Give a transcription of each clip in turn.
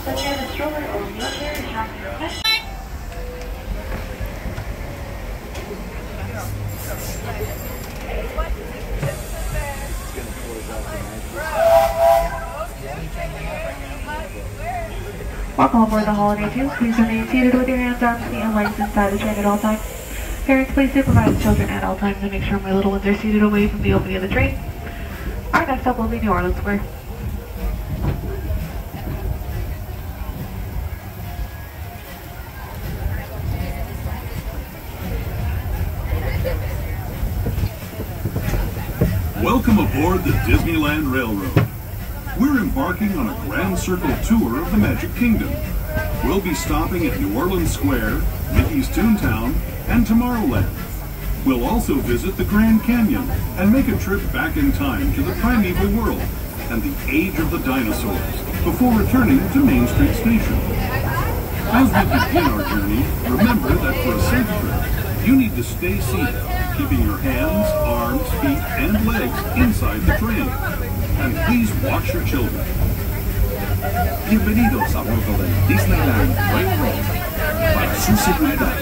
such as a stroller or wheelchair is not recommended. Welcome aboard the Holiday 2. Please remain seated with your hands, arms, feet, and legs inside the train at all times. Parents, please supervise children at all times and make sure my little ones are seated away from the opening of the train. Our next stop will be New Orleans Square. Welcome aboard the Disneyland Railroad. We're embarking on a grand circle tour of the Magic Kingdom. We'll be stopping at New Orleans Square, Mickey's Toontown, and Tomorrowland. We'll also visit the Grand Canyon and make a trip back in time to the primeval world and the age of the dinosaurs before returning to Main Street Station. As we begin our journey, remember that for a safe trip, you need to stay seated, keeping your hands, arms, feet, and legs inside the train. And please watch your children. Bienvenidos a bordo del Disneyland Railroad. Para su seguridad,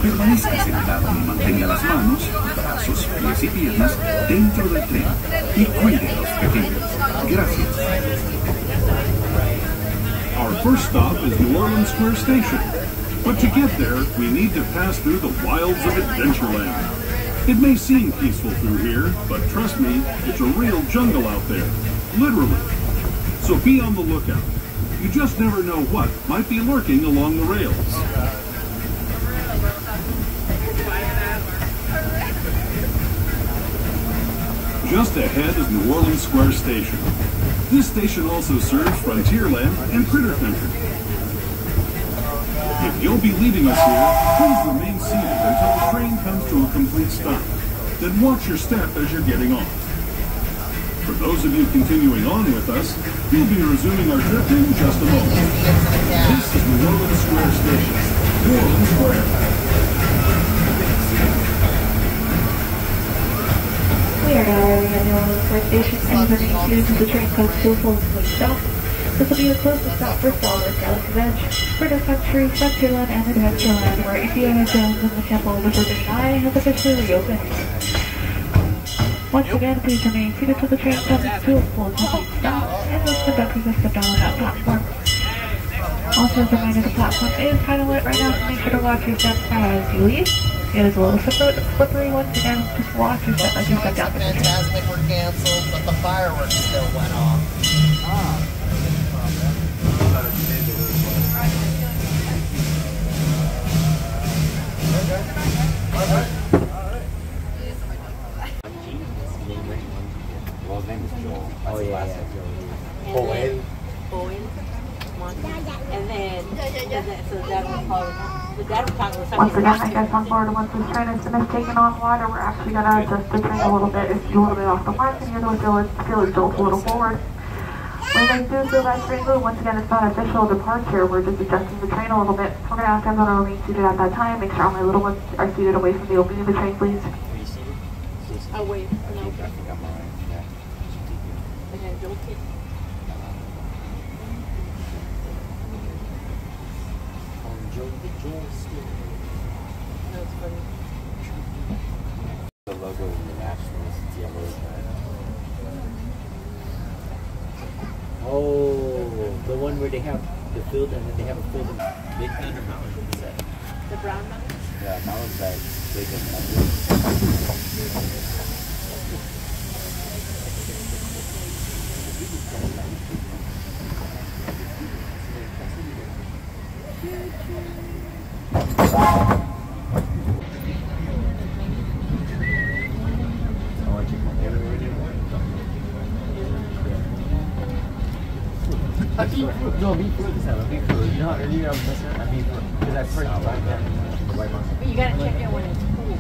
permanezca sentado y mantenga las manos, brazos, pies y piernas dentro del tren y cuide a los pequeños. Gracias. Our first stop is New Orleans Square Station. But to get there, we need to pass through the wilds of Adventureland. It may seem peaceful through here, but trust me, it's a real jungle out there. Literally. So be on the lookout. You just never know what might be lurking along the rails. Just ahead is New Orleans Square Station. This station also serves Frontierland and Critter Country. If you'll be leaving us here, please remain seated until the train comes to a complete stop. Then watch your step as you're getting off. For those of you continuing on with us, we'll be resuming our trip in just a moment. This is New Orleans Square Station. New Orleans Square. We are now arriving at New Orleans Square Station and remain seated until the train comes to a full complete stop. This will be the closest stop for Star Wars Galaxy's Edge, Critter Country, Frontierland, and Adventureland, where Indiana Jones and the Temple of the Forbidden Eye has officially reopened. Once again, please remain seated till the train comes to a full complete stop, and those conductors have stepped down on that platform. Also, as a reminder, the platform is kind of lit right now, so make sure to watch your step as you leave. It is a little slippery once again, just watch your step as you step down from the train. Fantastic were canceled, but the fireworks still went off. Well, his name is Joel. Oh yeah, Joel. Owen. And then so that was called. Once again, I guess on board, once this train is finished taking on water, we're actually going to adjust the train a little bit. It's a little bit off the mark, and you're going to feel it jolt a little forward. When they do feel that train move, once again, it's not an official departure. We're just adjusting the train a little bit. We're going to ask everyone to remain seated at that time. Make sure all my little ones are seated away from the opening of the train, please. Away from the opening. I think I'm alright. Yeah. And then don't kick. That's funny. The logo in the Nationals, it's yellow. Oh, the one where they have the field and then they have a field in Big Thunder Mountain. What is that? The brown mountain? Yeah, mountains like big and No, beef fruit is that beef fruit. You know how earlier I was messing up? Beef fruit. Because I first tried that. You gotta check it when it's cool.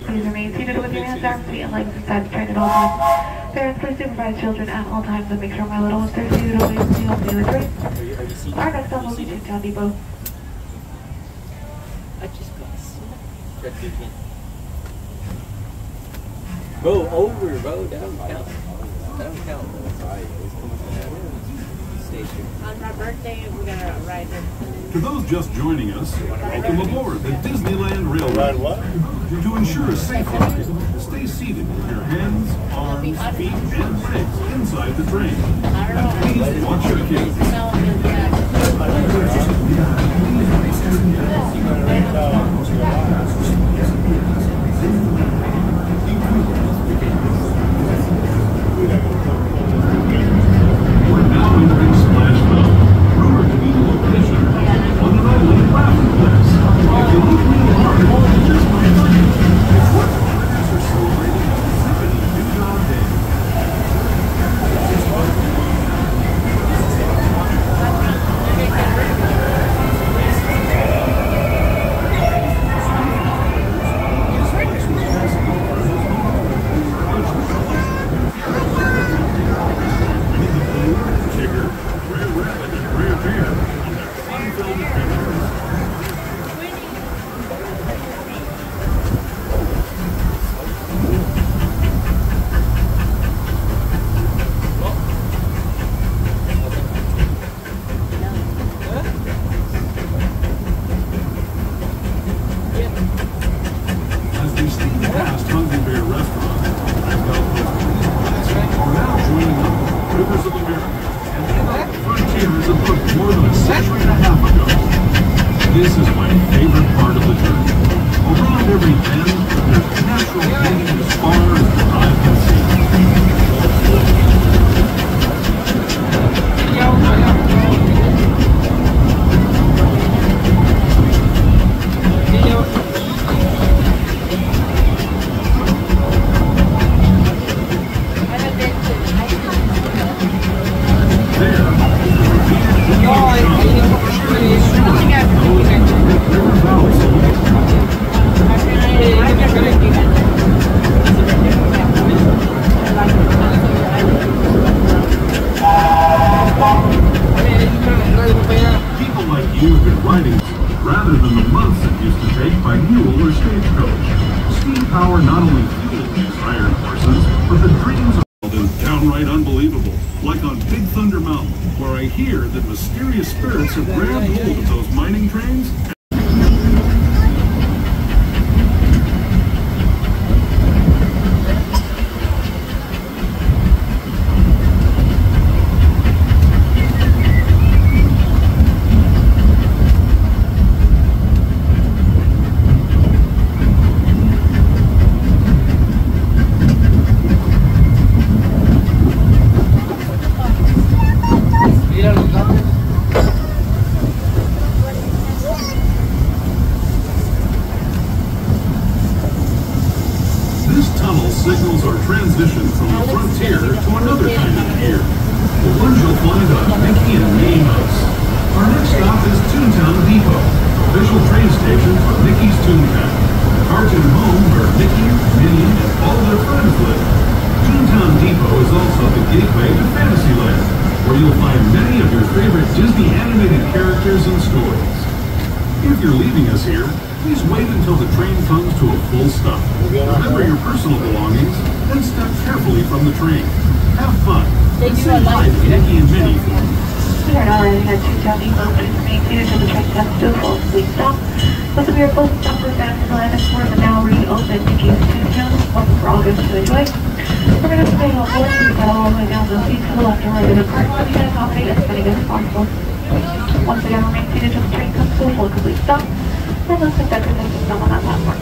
Please remain seated with your hands, arms, feet, and legs inside the train at all times. Parents, please supervise children at all times and make sure my little ones are seated away from the opening of the train. Our next stop will be Toontown Depot. I just got smacked. Bro, over, bro. That don't count. That don't count. On my birthday, we're gonna ride it. To those just joining us, welcome aboard the Disneyland Railroad. To ensure a safe ride, stay seated with your hands, arms, feet, and legs inside the train. And please watch your kids. We're now entering Splash Mountain, rumored to be the location on an island laughing place. If you look real hard, this might not be. It's what the visitors are celebrating as the Zippity Doo-Dah Day. This is my favorite part of the journey. Around every bend, there's natural beauty as far as the eye can see. Rather than the months it used to take by mule or stagecoach. Steam power not only fueled these iron horses, but the dreams of them downright unbelievable. Like on Big Thunder Mountain, where I hear that mysterious spirits have grabbed hold of those mining trains. Signals our transition from the frontier to another kind of gear, the ones you'll find on Mickey and Minnie Mouse. Our next stop is Toontown Depot, official train station for Mickey's Toontown, the cartoon home where Mickey, Minnie, and all their friends live. Toontown Depot is also the gateway to Fantasyland, where you'll find many of your favorite Disney animated characters and stories. If you're leaving us here, please wait until the train comes to a full stop. Remember your personal belongings, then step carefully from the train. Have fun. And say hi to Mickey and Minnie for me. We are now arriving at Toontown Depot. Please remain seated until the train comes to a full complete stop. Those of you who are close to stop for Fantasyland and for the now reopened Mickey's Toontown, welcome for all of us to enjoy. We're going to stay on board to get all the way down the seats to the left and right of the cart so we can accommodate as many as possible. Once again, remain seated until the train comes to a full complete stop. And let's take that to take some on that platform.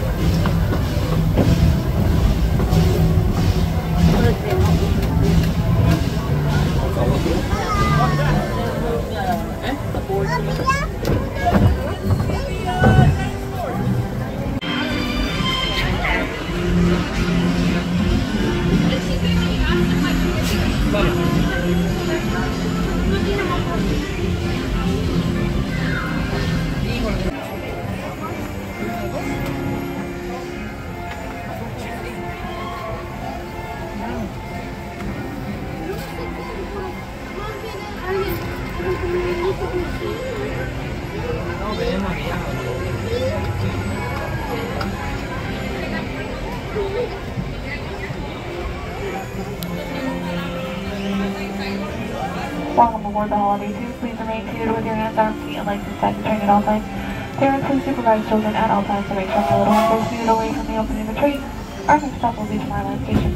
aboard the holiday too. Please remain seated with your hands, arms, feet, and legs inside the train at all times. Parents, please supervise children at all times to make sure my little ones are seated away from the opening of the train. Our next stop will be Disneyland Station.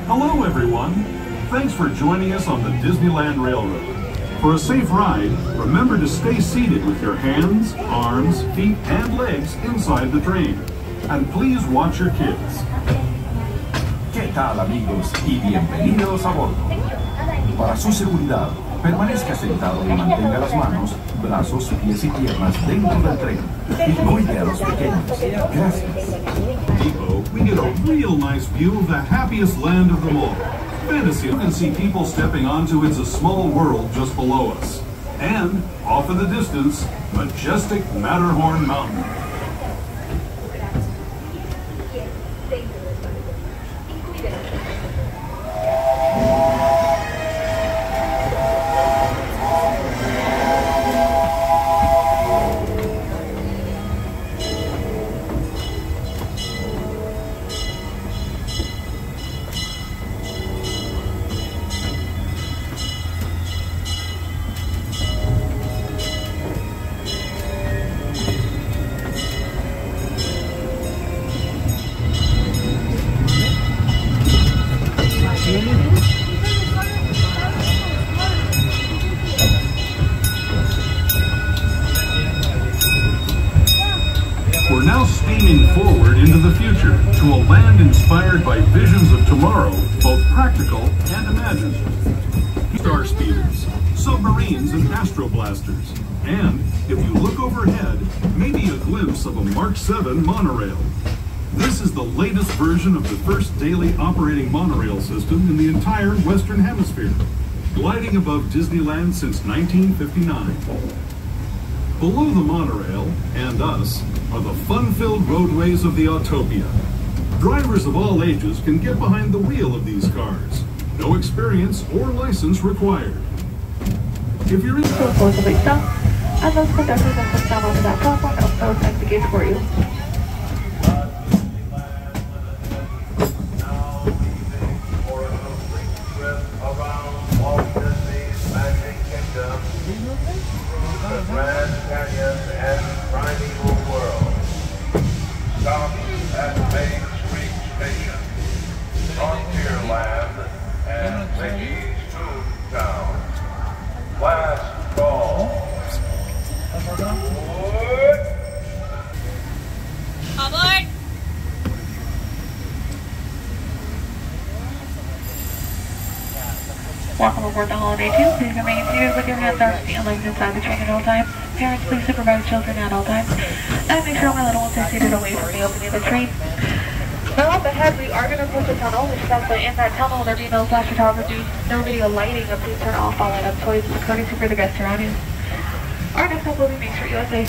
Hello, everyone. Thanks for joining us on the Disneyland Railroad. For a safe ride, remember to stay seated with your hands, arms, feet, and legs inside the train. And please watch your kids. ¿Qué tal, amigos? Y bienvenidos a bordo. Para su seguridad, permanezca sentado y mantenga las manos, brazos, pies y piernas dentro del tren. Y cuide a los pequeños. Gracias. Depot, we get a real nice view of the happiest land of them all. Fantasy. You can see people stepping onto It's a Small World just below us. And, off in the distance, majestic Matterhorn Mountain. We're now steaming forward into the future to a land inspired by visions of tomorrow, both practical and imagined. Star speeders, submarines, and astroblasters. And, if you look overhead, maybe a glimpse of a Mark 7 monorail. This is the latest version of the first daily operating monorail system in the entire Western Hemisphere, gliding above Disneyland since 1959. Below the monorail, and us, are the fun-filled roadways of the Autopia. Drivers of all ages can get behind the wheel of these cars. No experience or license required. If you're in... So forcibly stop, and those conductors and sit down onto that platform and those exit gates for you. Welcome aboard the Holiday 2. Please remain seated with your hands, arms, feet, and legs inside the train at all times. Parents, please supervise children at all times. And make sure my little ones are seated away from the opening of the train. Now up ahead, we are going to approach a tunnel, which says that in that tunnel there'll be no flash photography, no video lighting, and please turn off all light up toys as a courtesy for the guests around you. Our next stop will be Main Street, USA.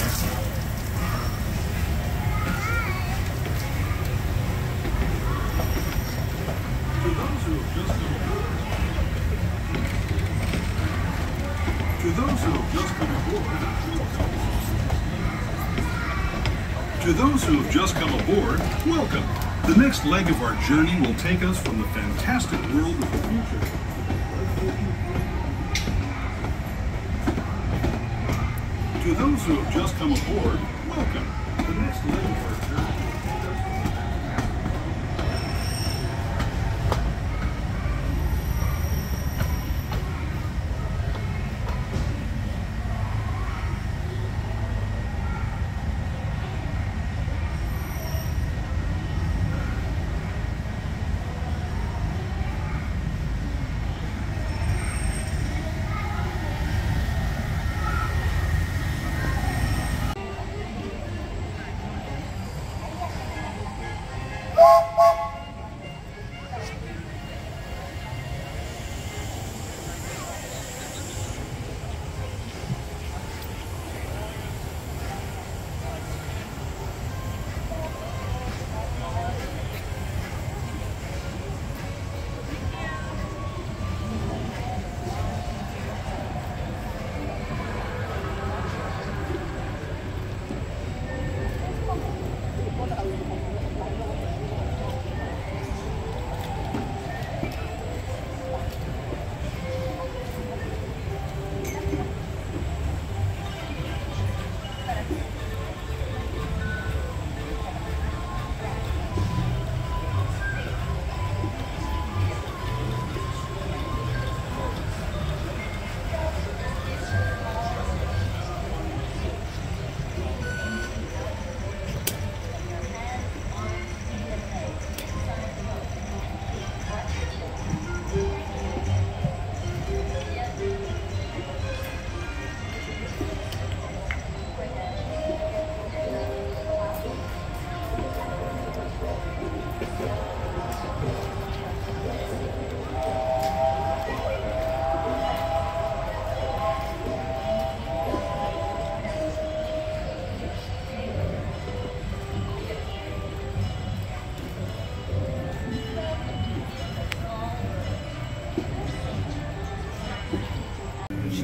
To those who have just come aboard, welcome. The next leg of our journey will take us from the fantastic world of the future. To those who have just come aboard, welcome. The next leg of our journey.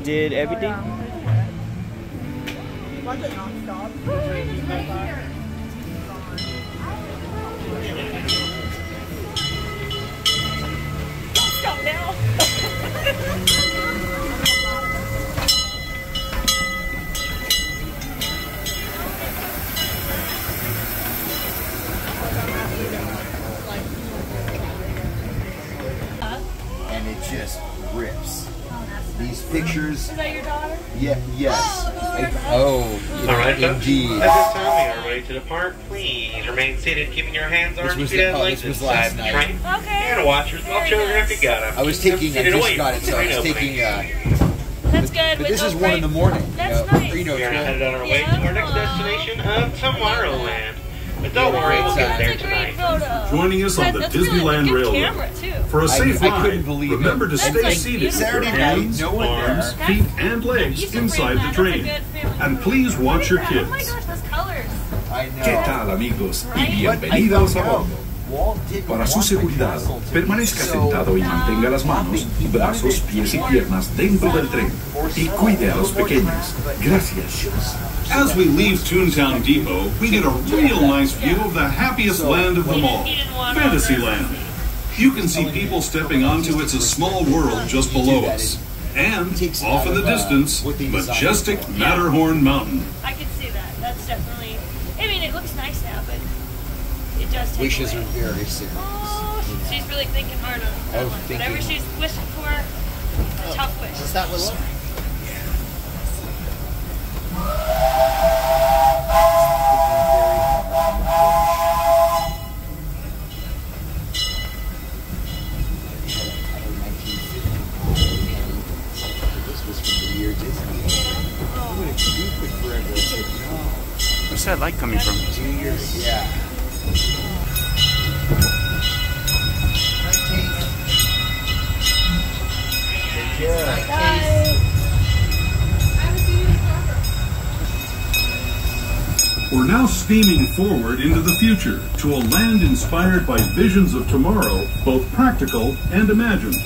just did everything? Wasn't non-stop. Stop now. And it just rips. These pictures. Is that your daughter? Yeah. Yes. All right, indeed. At this time, we are ready to depart. Please remain seated, keeping your hands, arms, feet, and legs inside the train. Okay. And watch your small children if you got them. I was taking. I just got it, so I was taking. That's good. But this is 1 in the morning. That's nice. We are now headed on our way to our next destination of Tomorrowland. But don't worry, we'll get there tonight. Joining us on the Disneyland Railroad. For a safe ride, remember to stay seated with your hands, arms, feet, and legs inside the train. And please watch your kids. Oh my gosh, those colors. ¿Qué tal, amigos? Y bienvenidos a bordo. Para su seguridad, permanezca sentado y mantenga las manos, brazos, pies y piernas dentro del tren. Y cuide a los pequeños. Gracias. As we leave Toontown Depot, we get a real nice view of the happiest land of them all, Fantasyland. You can see people stepping onto It's a Small World just below us. And, off in the distance, majestic Matterhorn Mountain. I can see that. That's definitely... I mean, it looks nice now, but it does take Wishes away. are very serious. Oh, she's really thinking hard on that one. Whatever she's wishing for, a tough wish. What's that with? Where's that light coming from? 2 years. Yeah. We're now steaming forward into the future to a land inspired by visions of tomorrow, both practical and imagined.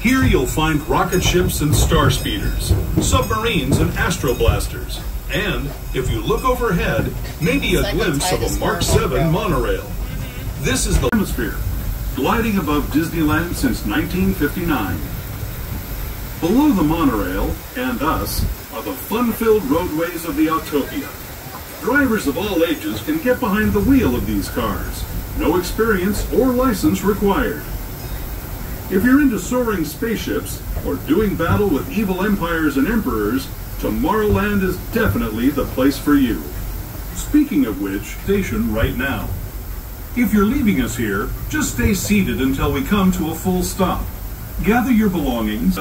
Here you'll find rocket ships and star speeders, submarines and astroblasters, and, if you look overhead, maybe a glimpse of a Mark 7 monorail. This is the Hemisphere, gliding above Disneyland since 1959. Below the monorail, and us, are the fun-filled roadways of the Autopia. Drivers of all ages can get behind the wheel of these cars. No experience or license required. If you're into soaring spaceships or doing battle with evil empires and emperors, Tomorrowland is definitely the place for you. Speaking of which, station right now. If you're leaving us here, just stay seated until we come to a full stop. Gather your belongings,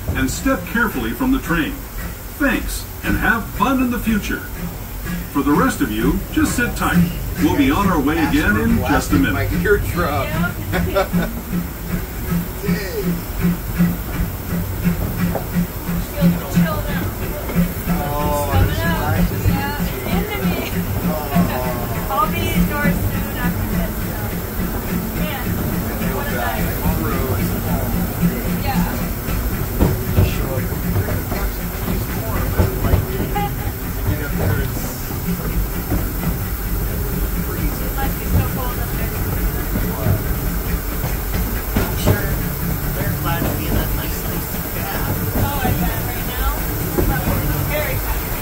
and step carefully from the train. Thanks, and have fun in the future. For the rest of you, just sit tight. We'll be on our way again in just a minute. My eardrum. I'll be indoors soon after this. Yeah.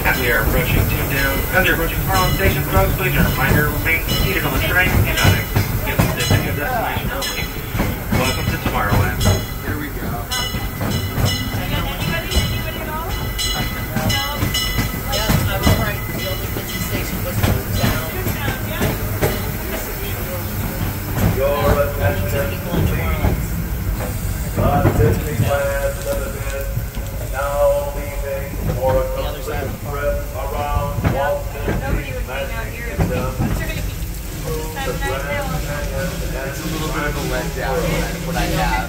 As we are approaching Toontown, as you're approaching Harlem Station, folks, please a reminder, remain seated on the train and not get the destination only. Welcome to Tomorrowland. Here we go. Anybody at all? Yeah, I was right. The only busy station was Toontown. Your attention, please. The Disneyland Limited now leaving for a complete trip around Walt Disney's Magic Kingdom through the Grand Canyon and It's a little bit of a letdown what I have.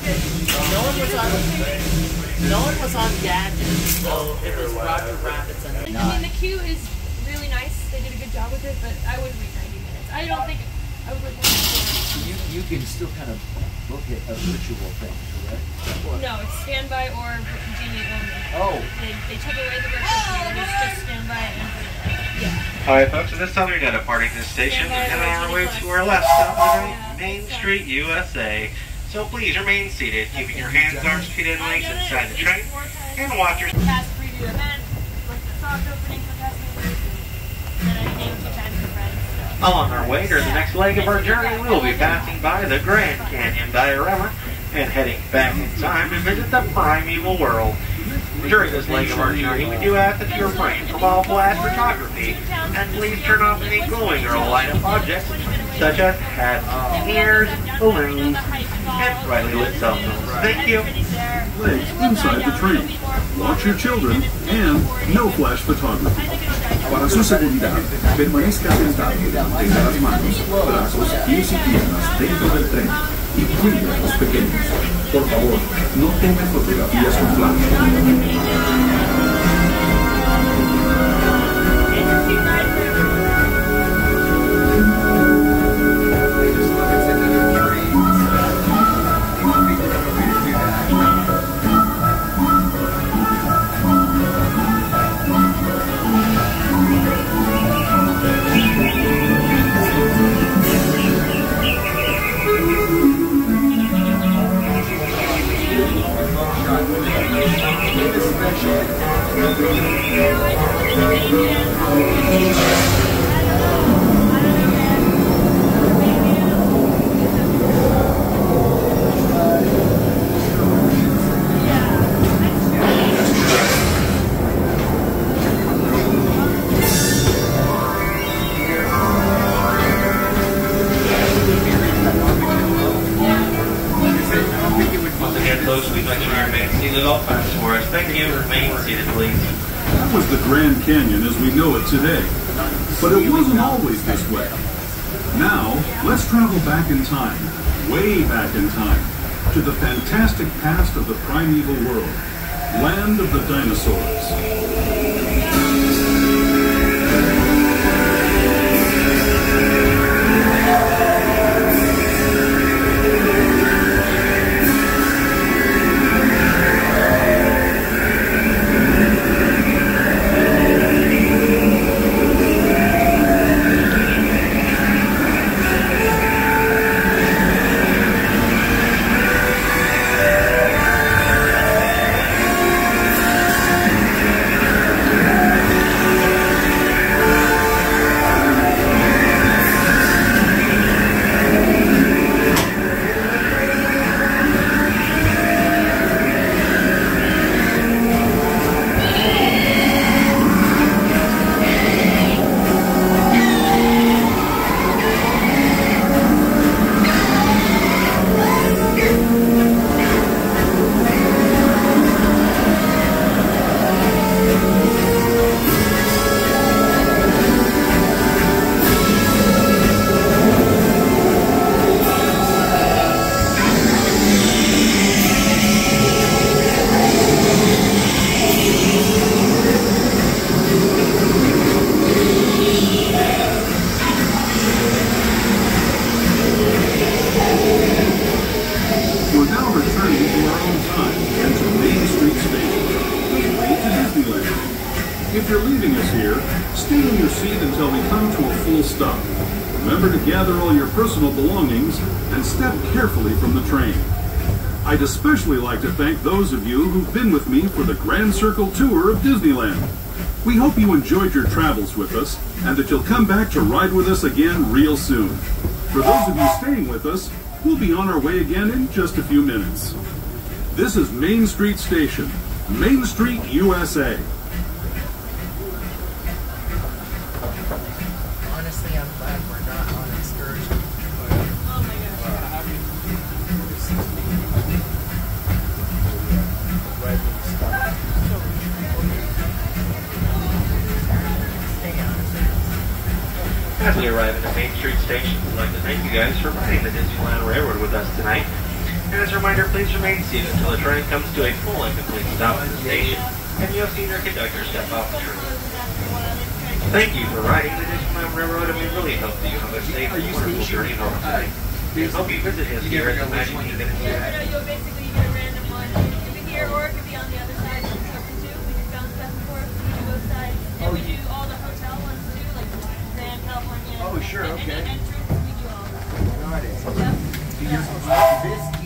No one was on gadgets, so it was Roger Rabbit's and I mean, the queue is really nice. They did a good job with it, but I wouldn't wait 90 minutes. I don't think You can still kind of look at a virtual thing, correct? No, it's standby or Genie only. Oh. They took away the virtual queue. It's just standby and yeah. Alright folks, at this time we're now departing this station and heading on our way to our last stop tonight, Main Street, USA. So please remain seated, keeping your hands, arms, feet, and legs inside the train, and watch your... Past preview event, look at the soft opening for passengers, and then I came a few times with friends. On our way during the next leg of our journey, we will be passing by the Grand Canyon diorama and heading back in time to visit the primeval world. During this leg of our journey, we do ask that you refrain from all flash photography, and please turn off any glowing or light-up objects, such as hats, ears, balloons, and brightly lit cell phones. Thank you. Legs inside the train. Watch your children, and no flash photography. Para su seguridad, permanezca sentado, tenga las manos, brazos, pies y piernas dentro del tren y cuide a los pequeños. Por favor, no tome fotografías con flash. That was the Grand Canyon as we know it today. But it wasn't always this way. Now, let's travel back in time, way back in time, to the fantastic past of the primeval world, land of the dinosaurs. If you're leaving us here, stay in your seat until we come to a full stop. Remember to gather all your personal belongings and step carefully from the train. I'd especially like to thank those of you who've been with me for the Grand Circle Tour of Disneyland. We hope you enjoyed your travels with us and that you'll come back to ride with us again real soon. For those of you staying with us, we'll be on our way again in just a few minutes. This is Main Street Station, Main Street, USA. Honestly, I'm glad we're not on excursion. Oh my gosh. As we arrive at the Main Street Station, we'd like to thank you guys for riding the Disneyland Railroad with us tonight. And as a reminder, please remain seated until the train comes to a full and complete stop at the station, and you have seen your conductor step off the train. Thank you for riding the Disneyland Railroad, and we really really hope that you have a safe and wonderful journey home today. We hope you visit us here at the Magic Kingdom. You'll basically get a random one. It could be here or it could be on the other side. It's up to you. We just bounce back and forth. We do both sides. And we do all the hotel ones too, like Grand California. Oh, sure, okay. And entrance, we do all of that. Got it. This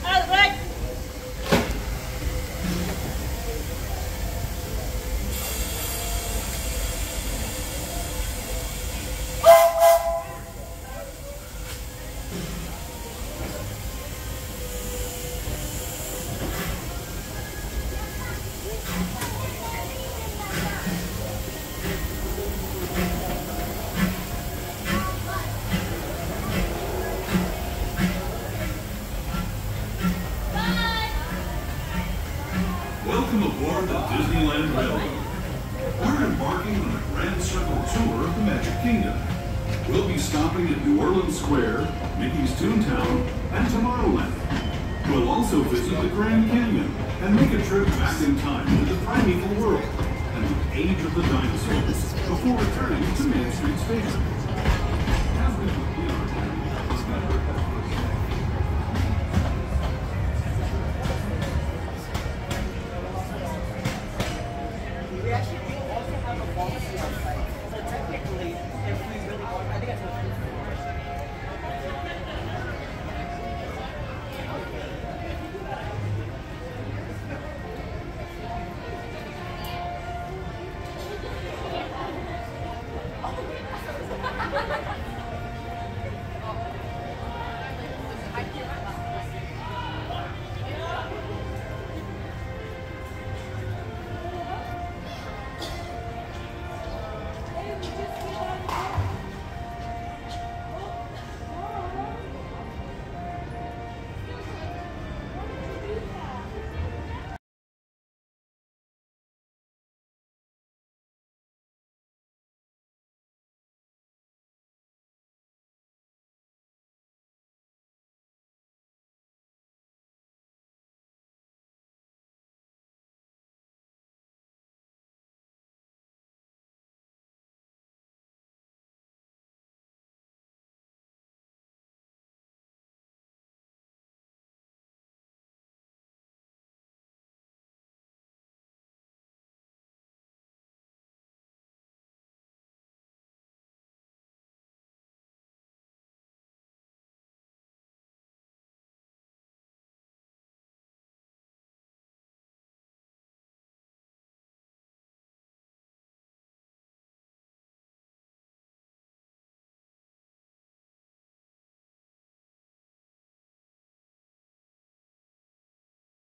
Out of the way! Welcome aboard the Disneyland Railroad. We're embarking on a grand circle tour of the Magic Kingdom. We'll be stopping at New Orleans Square, Mickey's Toontown, and Tomorrowland. We'll also visit the Grand Canyon and make a trip back in time to the primeval world and the age of the dinosaurs before returning to Main Street Station.